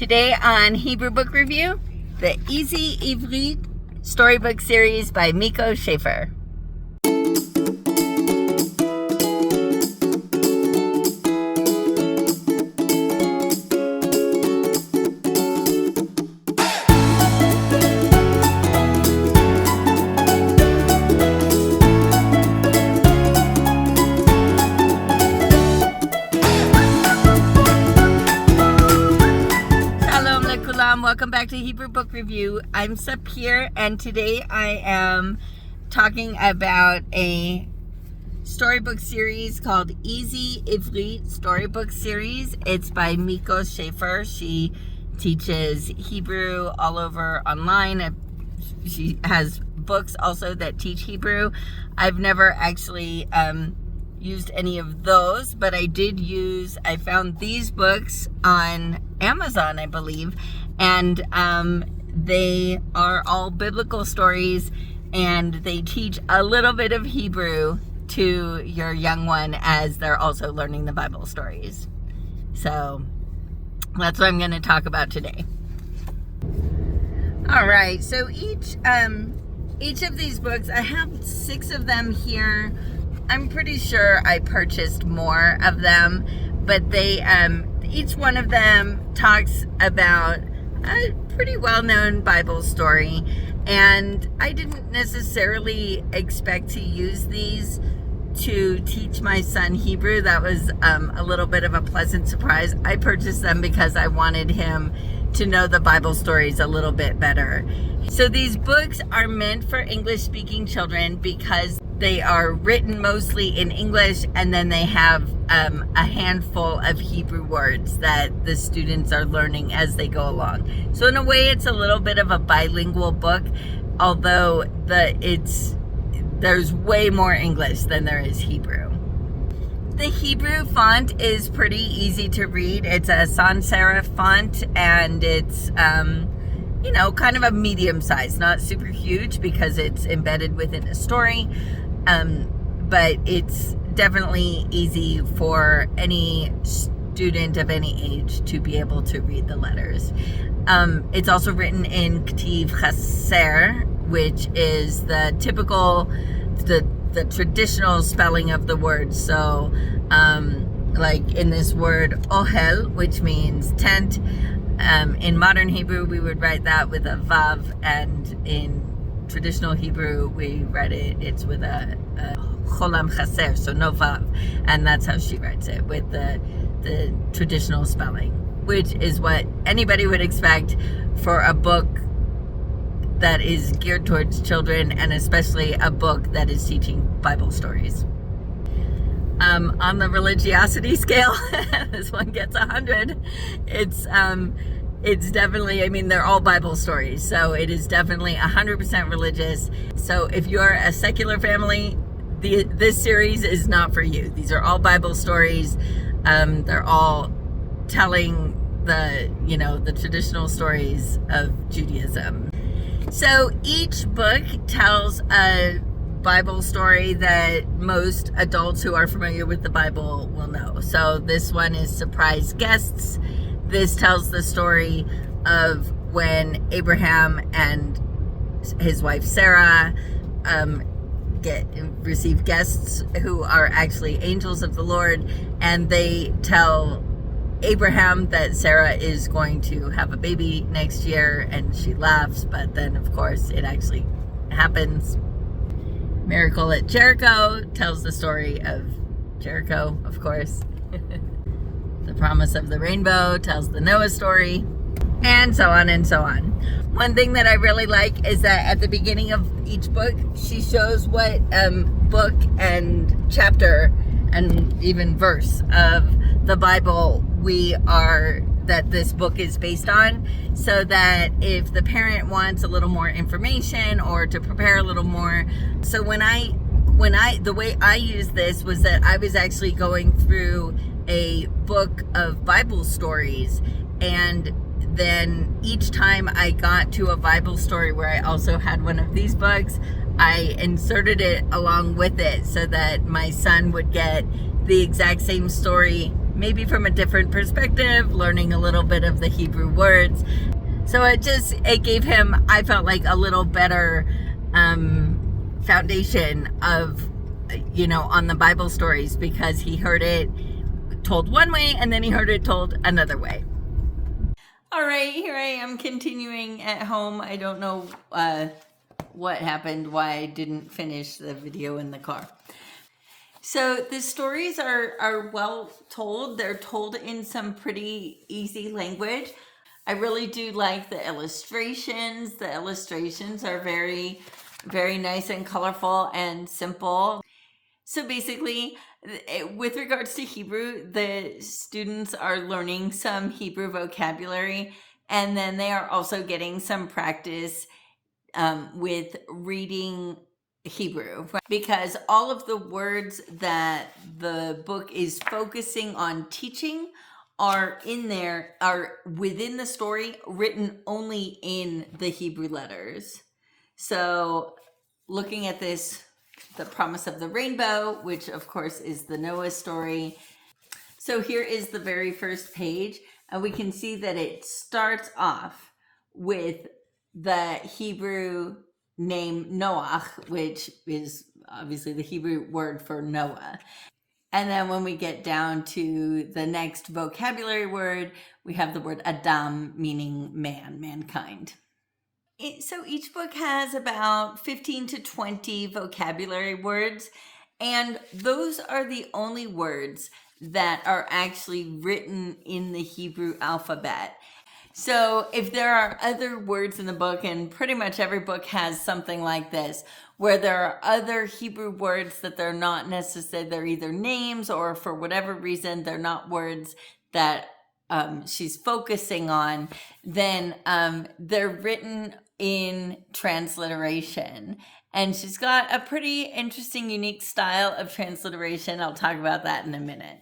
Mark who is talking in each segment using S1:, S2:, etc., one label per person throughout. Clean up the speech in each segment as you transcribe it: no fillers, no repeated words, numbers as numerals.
S1: Today on Hebrew Book Review, the Easy Eevreet Storybook series by Miiko Shaffier. Welcome back to Hebrew Book Review. I'm Shaffier, and today I am talking about a storybook series called Easy Eevreet Storybook Series. It's by Miiko Shaffier. She teaches Hebrew all over online. She has books also that teach Hebrew. I've never actually used any of those, but I found these books on Amazon, I believe, and they are all biblical stories, and they teach a little bit of Hebrew to your young one as they're also learning the Bible stories. So that's what I'm going to talk about today. All right, so each of these books, I have 6 of them here. I'm pretty sure I purchased more of them, but they each one of them talks about a pretty well-known Bible story, and I didn't necessarily expect to use these to teach my son Hebrew. That was a little bit of a pleasant surprise. I purchased them because I wanted him to know the Bible stories a little bit better. So these books are meant for English-speaking children because they are written mostly in English, and then they have a handful of Hebrew words that the students are learning as they go along. So in a way, it's a little bit of a bilingual book, although there's way more English than there is Hebrew. The Hebrew font is pretty easy to read. It's a sans serif font, and it's kind of a medium size, not super huge because it's embedded within a story. But it's definitely easy for any student of any age to be able to read the letters. It's also written in Ktiv Chaser, which is the traditional spelling of the word. So, like in this word ohel, which means tent, in modern Hebrew we would write that with a vav, and in traditional Hebrew we write it's with a cholam chaser, so no vav, and that's how she writes it, with the traditional spelling, which is what anybody would expect for a book that is geared towards children, and especially a book that is teaching Bible stories. On the religiosity scale, this one gets 100. It's definitely, they're all Bible stories, so it is definitely 100% religious. So if you're a secular family, this series is not for you. These are all Bible stories. They're all telling the traditional stories of Judaism. So each book tells a Bible story that most adults who are familiar with the Bible will know. So this one is Surprise Guests. This tells the story of when Abraham and his wife Sarah receive guests who are actually angels of the Lord, and they tell Abraham that Sarah is going to have a baby next year, and she laughs, but then of course it actually happens. Miracle at Jericho tells the story of Jericho, of course. The Promise of the Rainbow tells the Noah story, and so on and so on. One thing that I really like is that at the beginning of each book, she shows what book and chapter and even verse of the Bible that this book is based on, so that if the parent wants a little more information or to prepare a little more. So the way I used this was that I was actually going through a book of Bible stories, and then each time I got to a Bible story where I also had one of these books, I inserted it along with it so that my son would get the exact same story maybe from a different perspective, learning a little bit of the Hebrew words. So it gave him, I felt like, a little better foundation of, on the Bible stories, because he heard it told one way and then he heard it told another way. All right, here I am continuing at home. I don't know what happened, why I didn't finish the video in the car. So the stories are well told. They're told in some pretty easy language. I really do like the illustrations. The illustrations are very, very nice and colorful and simple. So basically, with regards to Hebrew, the students are learning some Hebrew vocabulary, and then they are also getting some practice with reading Hebrew, because all of the words that the book is focusing on teaching are within the story, written only in the Hebrew letters. So looking at this, the promise of the rainbow, which of course is the Noah story. So here is the very first page, and we can see that it starts off with the Hebrew name Noach, which is obviously the Hebrew word for Noah. And then when we get down to the next vocabulary word, we have the word Adam, meaning man, mankind. So each book has about 15 to 20 vocabulary words, and those are the only words that are actually written in the Hebrew alphabet. So if there are other words in the book, and pretty much every book has something like this, where there are other Hebrew words that they're not necessarily, they're either names, or for whatever reason, they're not words that she's focusing on, then they're written in transliteration. And she's got a pretty interesting, unique style of transliteration. I'll talk about that in a minute.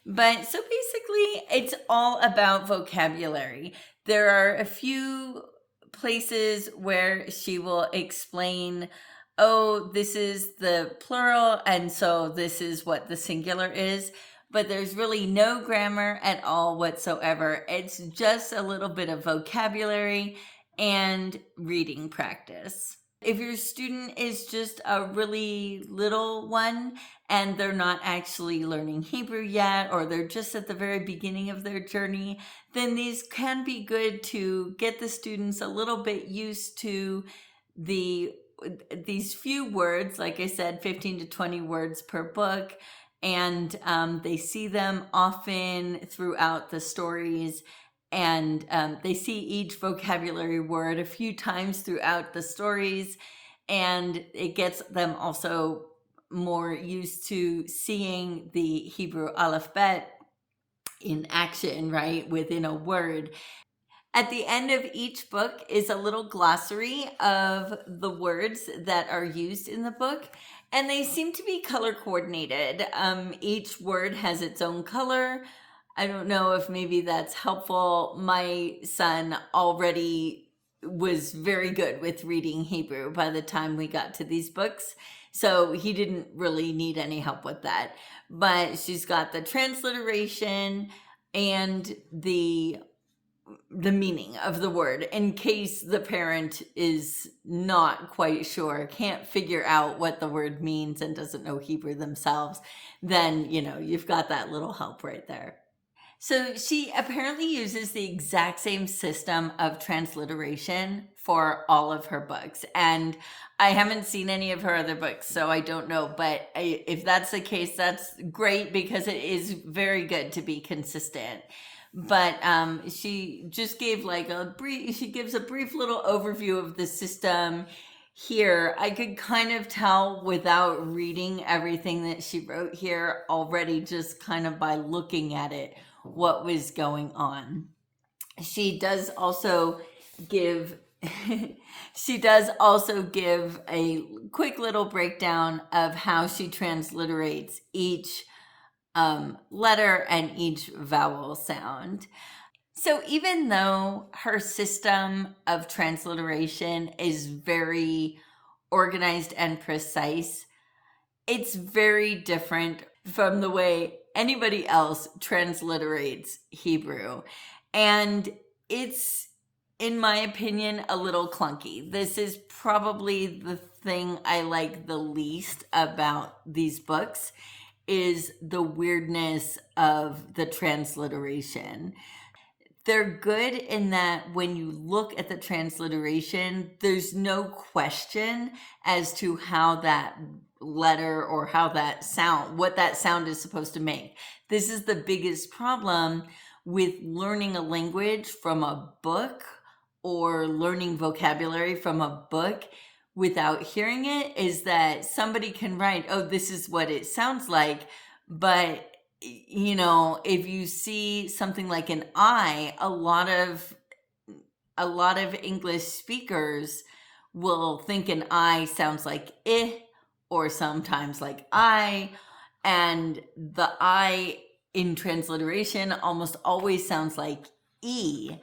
S1: But so basically, it's all about vocabulary. There are a few places where she will explain, oh, this is the plural, and so this is what the singular is. But there's really no grammar at all whatsoever. It's just a little bit of vocabulary and reading practice. If your student is just a really little one and they're not actually learning Hebrew yet, or they're just at the very beginning of their journey, then these can be good to get the students a little bit used to these few words. Like I said, 15 to 20 words per book. And they see them often throughout the stories, and they see each vocabulary word a few times throughout the stories, and it gets them also more used to seeing the Hebrew alphabet in action, right, within a word. At the end of each book is a little glossary of the words that are used in the book, and they seem to be color coordinated. Each word has its own color. I don't know if maybe that's helpful. My son already was very good with reading Hebrew by the time we got to these books, so he didn't really need any help with that. But she's got the transliteration and the meaning of the word, in case the parent is not quite sure, can't figure out what the word means, and doesn't know Hebrew themselves. Then, you've got that little help right there. So she apparently uses the exact same system of transliteration for all of her books. And I haven't seen any of her other books, so I don't know. But if that's the case, that's great, because it is very good to be consistent. But she just gave she gives a brief little overview of the system here. I could kind of tell without reading everything that she wrote here already, just kind of by looking at it, what was going on. She does also give a quick little breakdown of how she transliterates each letter and each vowel sound. So even though her system of transliteration is very organized and precise, it's very different from the way anybody else transliterates Hebrew. And it's, in my opinion, a little clunky. This is probably the thing I like the least about these books, is the weirdness of the transliteration. They're good in that when you look at the transliteration, there's no question as to how that letter or how that sound, what that sound is supposed to make. This is the biggest problem with learning a language from a book or learning vocabulary from a book without hearing it, is that somebody can write, oh, this is what it sounds like, but you know, if you see something like an I, a lot of English speakers will think an I sounds like eh, or sometimes like I, and the I in transliteration almost always sounds like E.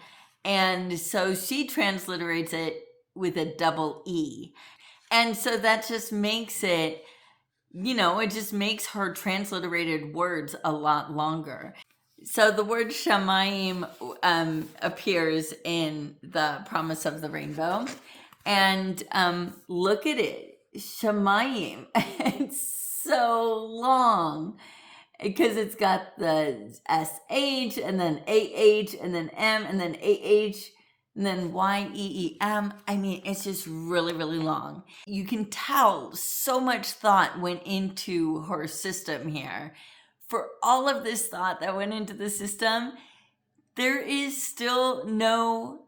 S1: And so she transliterates it with a double E. And so that just makes it, you know, it just makes her transliterated words a lot longer. So the word shamayim appears in the Promise of the Rainbow. And look at it, shamayim. It's so long because it's got the SH and then AH and then M and then AH and then YEEM. I mean, it's just really, really long. You can tell so much thought went into her system here. For all of this thought that went into the system, there is still no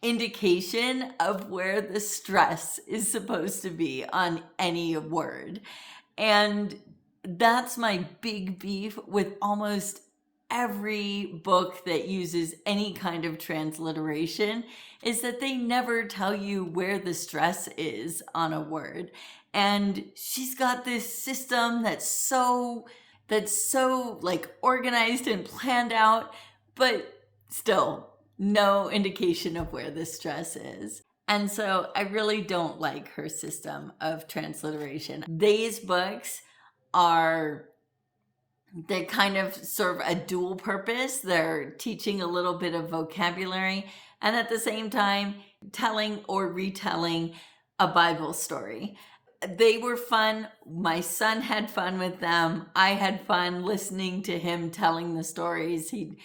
S1: indication of where the stress is supposed to be on any word. And that's my big beef with almost every book that uses any kind of transliteration, is that they never tell you where the stress is on a word. And she's got this system that's so like organized and planned out, but still no indication of where the stress is. And so I really don't like her system of transliteration. These books they kind of serve a dual purpose. They're teaching a little bit of vocabulary and at the same time telling or retelling a Bible story. They were fun. My son had fun with them. I had fun listening to him telling the stories. He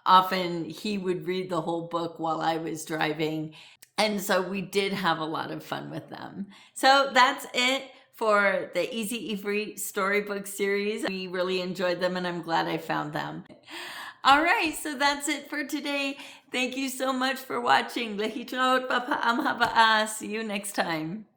S1: would read the whole book while I was driving. And so we did have a lot of fun with them. So that's it for the Easy Eevreet storybook series. We really enjoyed them and I'm glad I found them. All right, so that's it for today. Thank you so much for watching. Lehitraot bapa'am haba'ah. See you next time.